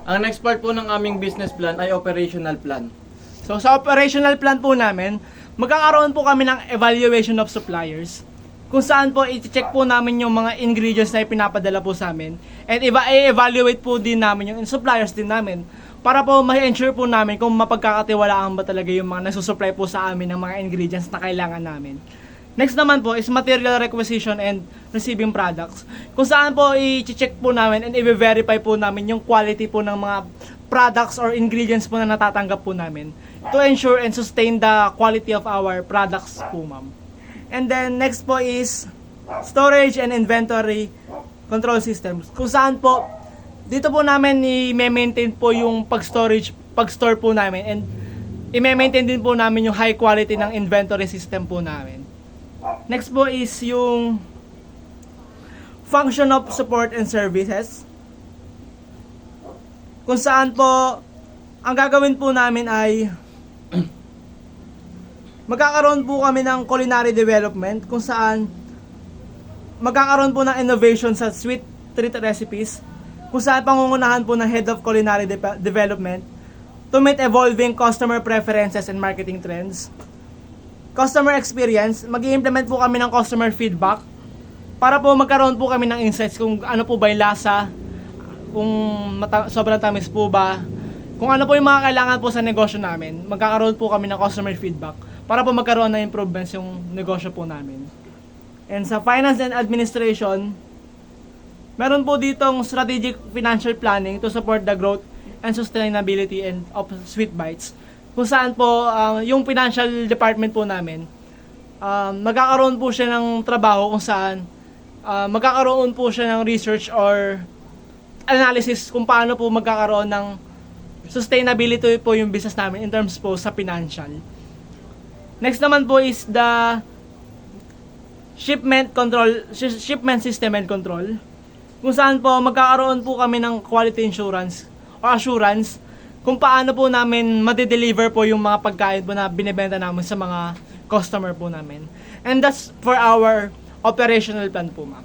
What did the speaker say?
Ang next part po ng aming business plan ay operational plan. So sa operational plan po namin, magkakaroon po kami ng evaluation of suppliers kung saan po i-check po namin yung mga ingredients na ipinapadala po sa amin and i-evaluate po din namin yung suppliers din namin para po ma-ensure po namin kung mapagkakatiwalaan ba talaga yung mga nasusupply po sa amin ng mga ingredients na kailangan namin. Next naman po is material requisition and receiving products. Kung saan po i-check po namin and i-verify po namin yung quality po ng mga products or ingredients po na natatanggap po namin to ensure and sustain the quality of our products po, ma'am. And then next po is storage and inventory control systems. Kung saan po dito po namin i-maintain po yung pag-store po namin and i-maintain din po namin yung high quality ng inventory system po namin. Next po is yung function of support and services. Kung saan po ang gagawin po namin ay magkakaroon po kami ng culinary development kung saan magkakaroon po ng innovation sa sweet treat recipes kung saan pangungunahan po ng Head of Culinary Development to meet evolving customer preferences and marketing trends. Customer experience, mag-i-implement po kami ng customer feedback para po magkaroon po kami ng insights kung ano po ba yung lasa, kung sobrang tamis po ba, kung ano po yung mga kailangan po sa negosyo namin. Magkakaroon po kami ng customer feedback para po magkaroon ng improvements yung negosyo po namin. And sa finance and administration, meron po ditong strategic financial planning to support the growth and sustainability and of Sweet Bites. Kung saan po yung financial department po namin, magkakaroon po siya ng trabaho kung saan magkakaroon po siya ng research or analysis kung paano po magkakaroon ng sustainability po yung business namin in terms po sa financial. Next naman po is the shipment system and control. Kung saan po magkakaroon po kami ng quality insurance o assurance kung paano po namin ma-deliver po yung mga pagkain po na binebenta namin sa mga customer po namin. And that's for our operational plan po, ma'am.